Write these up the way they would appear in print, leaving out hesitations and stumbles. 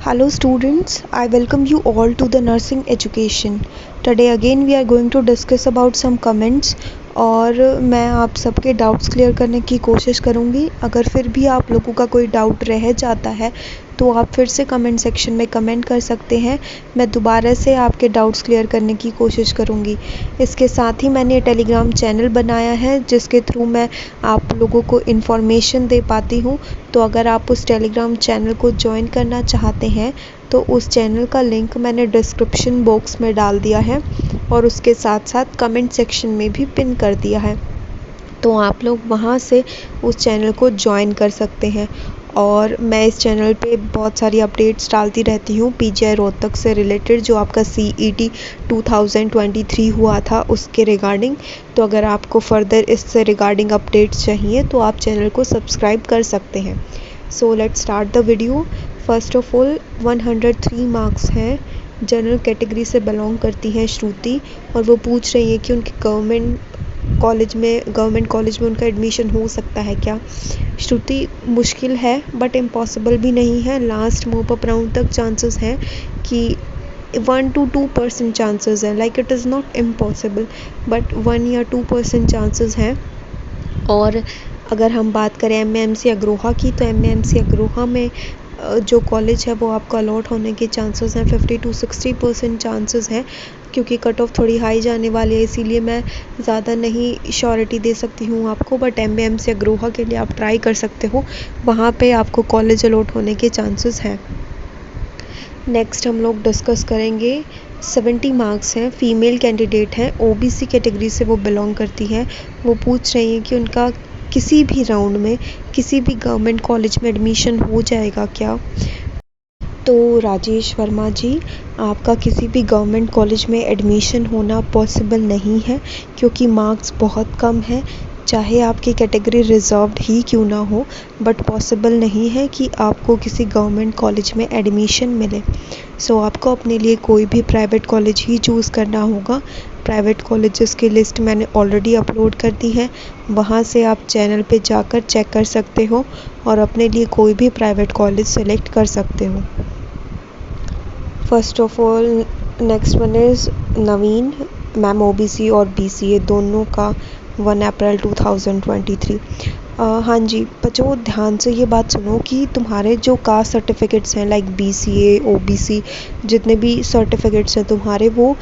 Hello students, I welcome you all to the nursing education. Today again we are going to discuss about some comments और मैं आप सबके doubts clear करने की कोशिश करूँगी। अगर फिर भी आप लोगों का कोई डाउट रह जाता है तो आप फिर से कमेंट सेक्शन में कमेंट कर सकते हैं। मैं दोबारा से आपके डाउट्स क्लियर करने की कोशिश करूँगी। इसके साथ ही मैंने टेलीग्राम चैनल बनाया है जिसके थ्रू मैं आप लोगों को इन्फॉर्मेशन दे पाती हूँ। तो अगर आप उस टेलीग्राम चैनल को ज्वाइन करना चाहते हैं तो उस चैनल का लिंक मैंने डिस्क्रिप्शन बॉक्स में डाल दिया है और उसके साथ साथ कमेंट सेक्शन में भी पिन कर दिया है। तो आप लोग वहाँ से उस चैनल को ज्वाइन कर सकते हैं। और मैं इस चैनल पे बहुत सारी अपडेट्स डालती रहती हूँ पीजीआई रोहतक से रिलेटेड, जो आपका सीईटी 2023 हुआ था उसके रिगार्डिंग। तो अगर आपको फर्दर इससे रिगार्डिंग अपडेट्स चाहिए तो आप चैनल को सब्सक्राइब कर सकते हैं। So let's start the video. First of all 103 marks हैं। जनरल कैटेगरी से बिलोंग करती हैं श्रुति और वो पूछ रही है कि उनके गवर्नमेंट कॉलेज में उनका एडमिशन हो सकता है क्या। श्रुति, मुश्किल है बट इम्पॉसिबल भी नहीं है। लास्ट मोप अप राउंड तक चांसेस हैं कि 1 to 2% चांसेस हैं। Like it is not impossible but 1 या 2% चांसेस हैं। और अगर हम बात करें एमएमसी अग्रोहा की, तो एमएमसी अग्रोहा में जो कॉलेज है वो आपका अलॉट होने के चांसेस हैं 50 to 60% चांसेस हैं, क्योंकि कट ऑफ थोड़ी हाई जाने वाली है, इसीलिए मैं ज़्यादा नहीं श्योरिटी दे सकती हूँ आपको। बट एमएमसी अग्रोहा के लिए आप ट्राई कर सकते हो, वहाँ पे आपको कॉलेज अलॉट होने के चांसेस हैं। नेक्स्ट हम लोग डिस्कस करेंगे 70 मार्क्स हैं। फीमेल कैंडिडेट हैं, ओबीसी कैटेगरी से वो बिलोंग करती हैं। वो पूछ रही हैं कि उनका किसी भी राउंड में किसी भी गवर्नमेंट कॉलेज में एडमिशन हो जाएगा क्या। तो राजेश वर्मा जी, आपका किसी भी गवर्नमेंट कॉलेज में एडमिशन होना पॉसिबल नहीं है, क्योंकि मार्क्स बहुत कम हैं। चाहे आपकी कैटेगरी रिजर्व्ड ही क्यों ना हो, बट पॉसिबल नहीं है कि आपको किसी गवर्नमेंट कॉलेज में एडमिशन मिले। सो आपको अपने लिए कोई भी प्राइवेट कॉलेज ही चूज़ करना होगा। प्राइवेट कॉलेजेस की लिस्ट मैंने ऑलरेडी अपलोड कर दी है, वहाँ से आप चैनल पे जाकर चेक कर सकते हो और अपने लिए कोई भी प्राइवेट कॉलेज सेलेक्ट कर सकते हो। First of all next one is Naveen ma'am, OBC और बीसीए दोनों का 1 अप्रैल 2023। हाँ जी बच्चों, ध्यान से ये बात सुनो कि तुम्हारे जो कास्ट सर्टिफिकेट्स हैं लाइक बीसीए ओबीसी, जितने भी सर्टिफिकेट्स हैं तुम्हारे, वो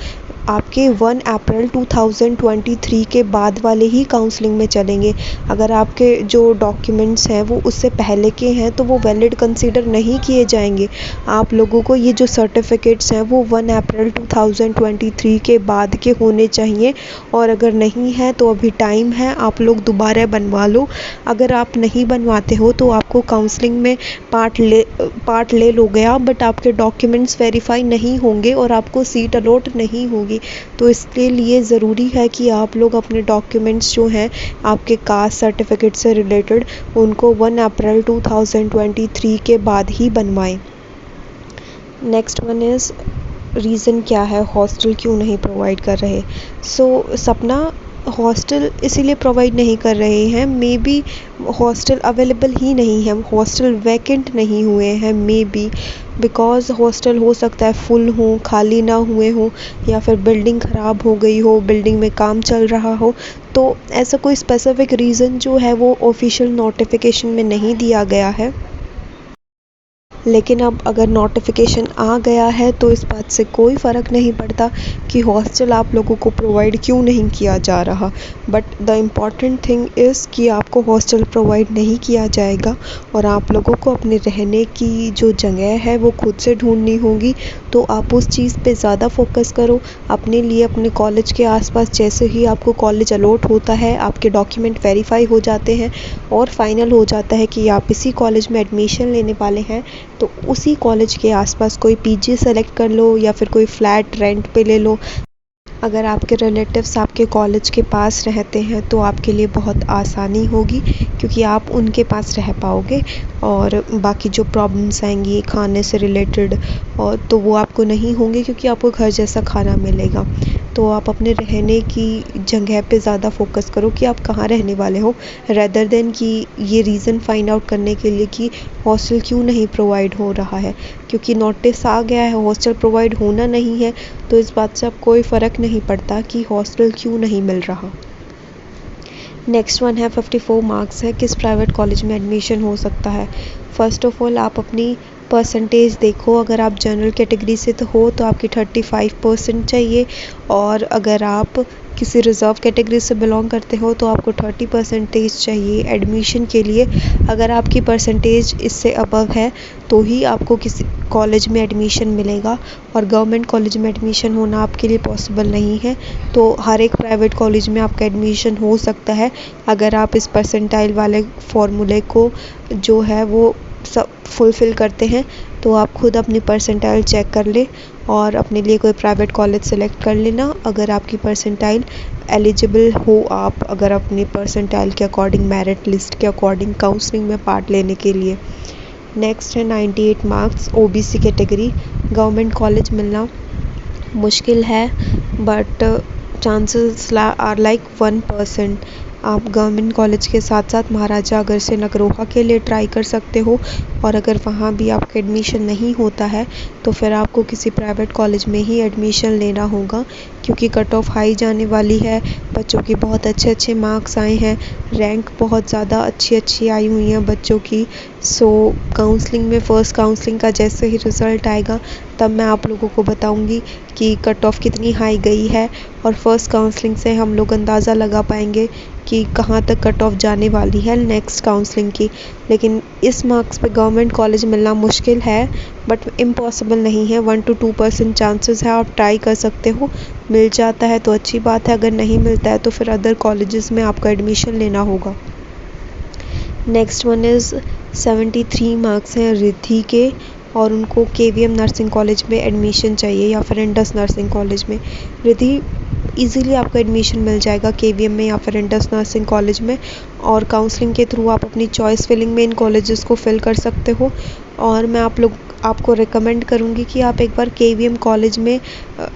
आपके 1 अप्रैल 2023 के बाद वाले ही काउंसलिंग में चलेंगे। अगर आपके जो डॉक्यूमेंट्स हैं वो उससे पहले के हैं तो वो वैलिड कंसीडर नहीं किए जाएंगे। आप लोगों को ये जो सर्टिफिकेट्स हैं वो 1 अप्रैल 2023 के बाद के होने चाहिए, और अगर नहीं है तो अभी टाइम है, आप लोग दोबारा बनवा लो। अगर आप नहीं बनवाते हो तो आपको काउंसलिंग में पार्ट ले लोगे आप, बट आपके डॉक्यूमेंट्स वेरीफाई नहीं होंगे और आपको सीट अलॉट नहीं होगी। तो इसके लिए ज़रूरी है कि आप लोग अपने डॉक्यूमेंट्स जो हैं आपके कास्ट सर्टिफिकेट से रिलेटेड, उनको 1 अप्रैल 2023 के बाद ही बनवाएं। नेक्स्ट वन इज़ रीज़न क्या है, हॉस्टल क्यों नहीं प्रोवाइड कर रहे। सो सपना, हॉस्टल इसीलिए प्रोवाइड नहीं कर रहे हैं, मे बी हॉस्टल अवेलेबल ही नहीं है, हॉस्टल वैकेंट नहीं हुए हैं, मे बी बिकॉज़ हॉस्टल हो सकता है फुल हो, खाली ना हुए हो, या फिर बिल्डिंग ख़राब हो गई हो, बिल्डिंग में काम चल रहा हो। तो ऐसा कोई स्पेसिफिक रीज़न जो है वो ऑफिशियल नोटिफिकेशन में नहीं दिया गया है। लेकिन अब अगर नोटिफिकेशन आ गया है तो इस बात से कोई फ़र्क नहीं पड़ता कि हॉस्टल आप लोगों को प्रोवाइड क्यों नहीं किया जा रहा। But the important thing is कि आपको हॉस्टल प्रोवाइड नहीं किया जाएगा और आप लोगों को अपने रहने की जो जगह है वो खुद से ढूंढनी होगी। तो आप उस चीज़ पे ज़्यादा फोकस करो अपने लिए। अपने कॉलेज के आसपास जैसे ही आपको कॉलेज अलॉट होता है, आपके डॉक्यूमेंट वेरीफाई हो जाते हैं और फाइनल हो जाता है कि आप इसी कॉलेज में एडमिशन लेने वाले हैं, तो उसी कॉलेज के आसपास कोई पीजी सेलेक्ट कर लो या फिर कोई फ्लैट रेंट पे ले लो। अगर आपके रिलेटिव्स आपके कॉलेज के पास रहते हैं तो आपके लिए बहुत आसानी होगी, क्योंकि आप उनके पास रह पाओगे और बाकी जो प्रॉब्लम्स आएंगी खाने से रिलेटेड और तो वो आपको नहीं होंगे, क्योंकि आपको घर जैसा खाना मिलेगा। तो आप अपने रहने की जगह पे ज़्यादा फोकस करो कि आप कहाँ रहने वाले हो, रेदर देन कि ये रीज़न फाइंड आउट करने के लिए कि हॉस्टल क्यों नहीं प्रोवाइड हो रहा है। क्योंकि नोटिस आ गया है, हॉस्टल प्रोवाइड होना नहीं है, तो इस बात से अब कोई फ़र्क नहीं पड़ता कि हॉस्टल क्यों नहीं मिल रहा। नेक्स्ट वन है 54 मार्क्स है, किस प्राइवेट कॉलेज में एडमिशन हो सकता है। फ़र्स्ट ऑफ़ ऑल आप अपनी परसेंटेज देखो। अगर आप जनरल कैटेगरी से तो हो तो आपकी 35% चाहिए, और अगर आप किसी रिज़र्व कैटेगरी से बिलोंग करते हो तो आपको 30% चाहिए एडमिशन के लिए। अगर आपकी परसेंटेज इससे अबव है तो ही आपको किसी कॉलेज में एडमिशन मिलेगा, और गवर्नमेंट कॉलेज में एडमिशन होना आपके लिए पॉसिबल नहीं है। तो हर एक प्राइवेट कॉलेज में आपका एडमिशन हो सकता है अगर आप इस परसेंटाइल वाले फॉर्मूले को जो है वो सब फुलफ़िल करते हैं। तो आप खुद अपनी परसेंटाइल चेक कर ले और अपने लिए कोई प्राइवेट कॉलेज सेलेक्ट कर लेना अगर आपकी परसेंटाइल एलिजिबल हो। आप अगर अपनी परसेंटाइल के अकॉर्डिंग, मेरिट लिस्ट के अकॉर्डिंग काउंसलिंग में पार्ट लेने के लिए। नेक्स्ट है 98 marks, OBC category. Government college मिलना मुश्किल है, बट चांसेस आर लाइक 1%। आप गवर्नमेंट कॉलेज के साथ साथ महाराजा अग्रसेन अग्रोहा के लिए ट्राई कर सकते हो, और अगर वहाँ भी आपका एडमिशन नहीं होता है तो फिर आपको किसी प्राइवेट कॉलेज में ही एडमिशन लेना होगा, क्योंकि कट ऑफ हाई जाने वाली है। बच्चों की बहुत अच्छे मार्क्स आए हैं, रैंक बहुत ज़्यादा अच्छी आई हुई हैं बच्चों की। सो काउंसलिंग में फर्स्ट काउंसलिंग का जैसे ही रिज़ल्ट आएगा तब मैं आप लोगों को बताऊंगी कि कट ऑफ कितनी हाई गई है, और फर्स्ट काउंसलिंग से हम लोग अंदाज़ा लगा पाएंगे कि कहाँ तक कट ऑफ जाने वाली है नेक्स्ट काउंसलिंग की। लेकिन इस मार्क्स पे गवर्नमेंट कॉलेज मिलना मुश्किल है, बट इम्पॉसिबल नहीं है। 1 to 2% चांसेस है, आप ट्राई कर सकते हो। मिल जाता है तो अच्छी बात है, अगर नहीं मिलता है तो फिर अदर कॉलेजेस में आपको एडमिशन लेना होगा। नेक्स्ट वन इज़ 73 मार्क्स हैं रिद्धि के, और उनको केवीएम नर्सिंग कॉलेज में एडमिशन चाहिए या फिर इंडस नर्सिंग कॉलेज में। रिद्धि इजीली आपको एडमिशन मिल जाएगा केवीएम में या फिर इंडस नर्सिंग कॉलेज में, और काउंसलिंग के थ्रू आप अपनी चॉइस फिलिंग में इन कॉलेजेस को फिल कर सकते हो। और मैं आपको रिकमेंड करूँगी कि आप एक बार केवीएम कॉलेज में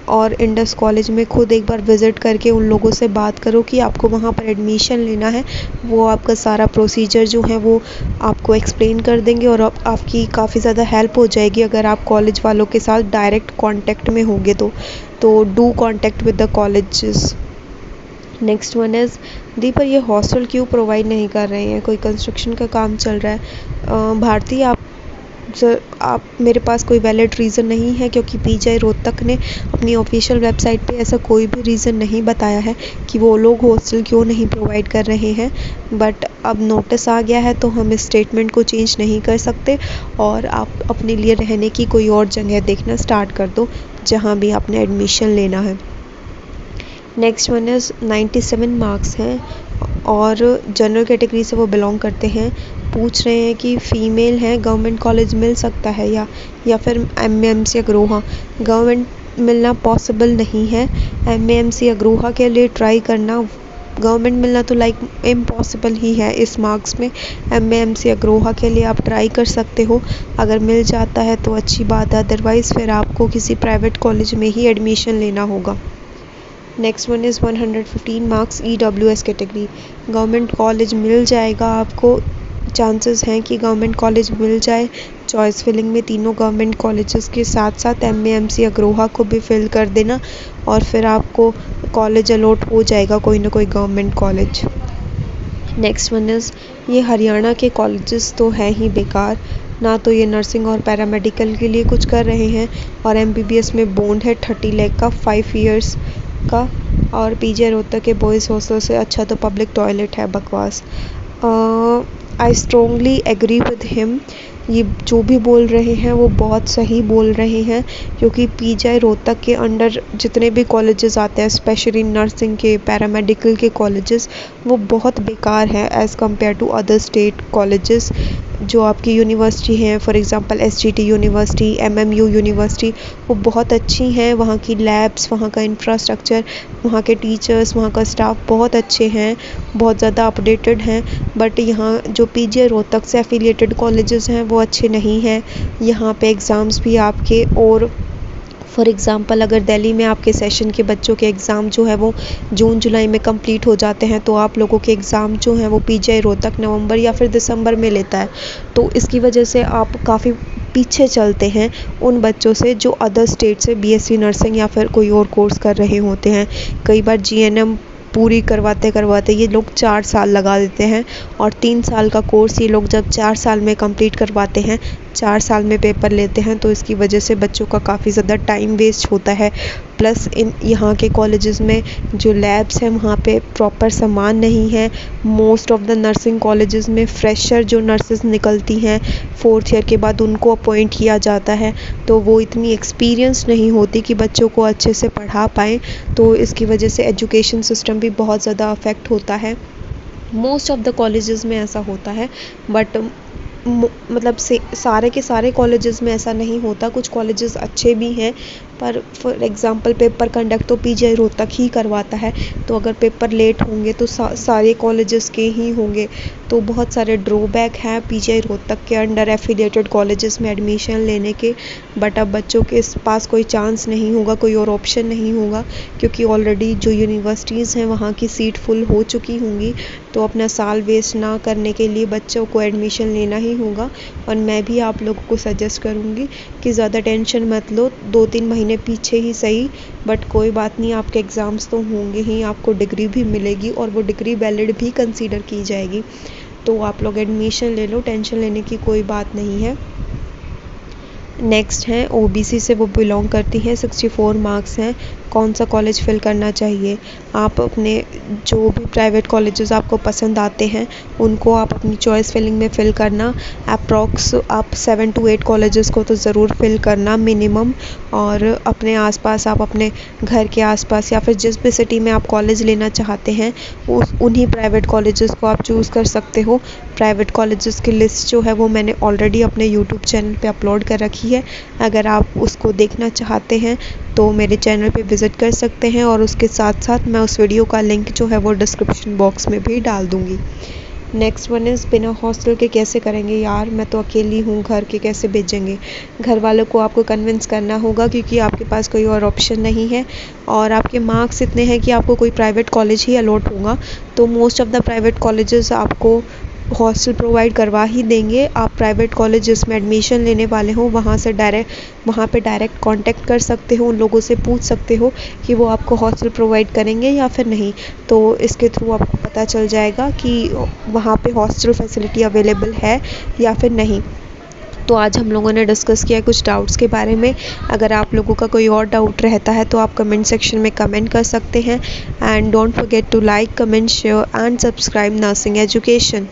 और इंडस कॉलेज में खुद एक बार विज़िट करके उन लोगों से बात करो कि आपको वहाँ पर एडमिशन लेना है। वो आपका सारा प्रोसीजर जो है वो आपको एक्सप्लेन कर देंगे, और आपकी काफ़ी ज़्यादा हेल्प हो जाएगी अगर आप कॉलेज वालों के साथ डायरेक्ट कांटेक्ट में होंगे तो do contact with the colleges. Next one is the पर ये हॉस्टल क्यों प्रोवाइड नहीं कर रहे हैं, कोई कंस्ट्रक्शन का काम चल रहा है। भारतीय आप मेरे पास कोई वैलिड रीज़न नहीं है, क्योंकि पीजीआई रोहतक ने अपनी ऑफिशियल वेबसाइट पे ऐसा कोई भी रीज़न नहीं बताया है कि वो लोग हॉस्टल क्यों नहीं प्रोवाइड कर रहे हैं। बट अब नोटिस आ गया है तो हम इस स्टेटमेंट को चेंज नहीं कर सकते, और आप अपने लिए रहने की कोई और जगह देखना स्टार्ट कर दो जहाँ भी आपने एडमिशन लेना है। नेक्स्ट वन इज़ 97 मार्क्स हैं, और जनरल कैटेगरी से वो बिलोंग करते हैं। पूछ रहे हैं कि फ़ीमेल हैं, गवर्नमेंट कॉलेज मिल सकता है या फिर एमएमसी अग्रोहा। गवर्नमेंट मिलना पॉसिबल नहीं है, एमएमसी अग्रोहा के लिए ट्राई करना। गवर्नमेंट मिलना तो लाइक इम्पॉसिबल ही है इस मार्क्स में। एमएमसी अग्रोहा के लिए आप ट्राई कर सकते हो, अगर मिल जाता है तो अच्छी बात है, अदरवाइज़ फिर आपको किसी प्राइवेट कॉलेज में ही एडमिशन लेना होगा। Next one is 115 marks, EWS category. Government college मिल जाएगा आपको, चांसेस हैं कि गवर्नमेंट कॉलेज मिल जाए। चॉइस फिलिंग में तीनों गवर्नमेंट कॉलेजेस के साथ साथ एमएमसी अग्रोहा को भी फिल कर देना, और फिर आपको कॉलेज अलॉट हो जाएगा कोई ना कोई government college. Next one is ये हरियाणा के कॉलेजेस तो हैं ही बेकार, ना तो ये नर्सिंग और पैरामेडिकल के लिए कुछ कर रहे हैं, और एमबीबीएस में बॉन्ड है 30 लाख का 5 ईयर्स का, और पीजीआई रोहतक के बॉयज़ हॉस्टल से अच्छा तो पब्लिक टॉयलेट है, बकवास। आई स्ट्रोंगली एग्री विद हिम। ये जो भी बोल रहे हैं वो बहुत सही बोल रहे हैं, क्योंकि पीजीआई रोहतक के अंडर जितने भी कॉलेजेस आते हैं, स्पेशली नर्सिंग के, पैरामेडिकल के कॉलेजेस, वो बहुत बेकार हैं as compare to other state colleges जो आपकी यूनिवर्सिटी हैं। For example SGT university, MMU university, वो बहुत अच्छी हैं। वहाँ की लैब्स, वहाँ का इंफ्रास्ट्रक्चर, वहाँ के टीचर्स, वहाँ का स्टाफ बहुत अच्छे हैं, बहुत ज़्यादा अपडेटेड हैं। बट यहाँ जो पीजीआई रोहतक से एफिलिएटेड कॉलेजेस हैं वो अच्छे नहीं हैं। यहाँ पे एग्ज़ाम्स भी आपके और फॉर एग्ज़ाम्पल अगर दिल्ली में आपके सेशन के बच्चों के एग्ज़ाम जो है वो जून जुलाई में कंप्लीट हो जाते हैं, तो आप लोगों के एग्ज़ाम जो हैं वो पीजीआई रोहतक नवंबर या फिर दिसंबर में लेता है। तो इसकी वजह से आप काफ़ी पीछे चलते हैं उन बच्चों से जो अदर स्टेट से बीएससी नर्सिंग या फिर कोई और कोर्स कर रहे होते हैं। कई बार जीएनएम पूरी करवाते करवाते ये लोग 4 साल लगा देते हैं, और 3 साल का कोर्स ये लोग जब 4 साल में कंप्लीट करवाते हैं, 4 साल में पेपर लेते हैं, तो इसकी वजह से बच्चों का काफ़ी ज़्यादा टाइम वेस्ट होता है। प्लस इन यहाँ के कॉलेजेस में जो लैब्स हैं वहाँ पे प्रॉपर सामान नहीं है। Most of the nursing colleges में फ्रेशर जो नर्सेस निकलती हैं 4th ईयर के बाद उनको अपॉइंट किया जाता है, तो वो इतनी एक्सपीरियंस नहीं होती कि बच्चों को अच्छे से पढ़ा पाएँ। तो इसकी वजह से एजुकेशन सिस्टम भी बहुत ज़्यादा अफेक्ट होता है। मोस्ट ऑफ द कॉलेजेस में ऐसा होता है, बट मतलब से सारे के सारे कॉलेजेस में ऐसा नहीं होता। कुछ कॉलेजेस अच्छे भी हैं, पर फॉर एग्ज़ाम्पल पेपर कंडक्ट तो पीजीआई रोहतक ही करवाता है, तो अगर पेपर लेट होंगे तो सारे कॉलेजेस के ही होंगे। तो बहुत सारे ड्रॉबैक हैं पीजीआई रोहतक के अंडर एफिलिएटेड कॉलेजेस में एडमिशन लेने के, बट अब बच्चों के पास कोई चांस नहीं होगा, कोई और ऑप्शन नहीं होगा, क्योंकि ऑलरेडी जो यूनिवर्सिटीज़ हैं वहाँ की सीट फुल हो चुकी होंगी। तो अपना साल वेस्ट ना करने के लिए बच्चों को एडमिशन लेना ही होगा। और मैं भी आप लोगों को सजेस्ट करूँगी कि ज़्यादा टेंशन मत लो, 2-3 महीने पीछे ही सही, बट कोई बात नहीं, आपके एग्ज़ाम्स तो होंगे ही, आपको डिग्री भी मिलेगी और वो डिग्री वैलिड भी कंसीडर की जाएगी। तो आप लोग एडमिशन ले लो, टेंशन लेने की कोई बात नहीं है। नेक्स्ट हैं ओबीसी से वो बिलोंग करती हैं, 64 मार्क्स हैं। कौन सा कॉलेज फिल करना चाहिए? आप अपने जो भी प्राइवेट कॉलेजेस आपको पसंद आते हैं उनको आप अपनी चॉइस फिलिंग में फ़िल करना। अप्रॉक्स आप 7 to 8 कॉलेजेस को तो ज़रूर फिल करना मिनिमम। और अपने आसपास आप अपने घर के आसपास या फिर जिस भी सिटी में आप कॉलेज लेना चाहते हैं उन्हीं प्राइवेट कॉलेजेस को आप चूज़ कर सकते हो। प्राइवेट कॉलेजेस की लिस्ट जो है वो मैंने ऑलरेडी अपने यूट्यूब चैनल पे अपलोड कर रखी है। अगर आप उसको देखना चाहते हैं तो मेरे चैनल पे विज़िट कर सकते हैं, और उसके साथ साथ मैं उस वीडियो का लिंक जो है वो डिस्क्रिप्शन बॉक्स में भी डाल दूँगी। नेक्स्ट वन इज़ बिना हॉस्टल के कैसे करेंगे यार, मैं तो अकेली हूँ, घर के कैसे भेजेंगे? घर वालों को आपको कन्विंस करना होगा, क्योंकि आपके पास कोई और ऑप्शन नहीं है, और आपके मार्क्स इतने हैं कि आपको कोई प्राइवेट कॉलेज ही अलॉट होगा। तो most of the private colleges आपको हॉस्टल प्रोवाइड करवा ही देंगे। आप प्राइवेट कॉलेज जिसमें एडमिशन लेने वाले हो वहाँ पे डायरेक्ट कांटेक्ट कर सकते हो, उन लोगों से पूछ सकते हो कि वो आपको हॉस्टल प्रोवाइड करेंगे या फिर नहीं। तो इसके थ्रू आपको पता चल जाएगा कि वहाँ पे हॉस्टल फैसिलिटी अवेलेबल है या फिर नहीं। तो आज हम लोगों ने डिस्कस किया कुछ डाउट्स के बारे में। अगर आप लोगों का कोई और डाउट रहता है तो आप कमेंट सेक्शन में कमेंट कर सकते हैं। And don't forget to like, comment, share and subscribe nursing education.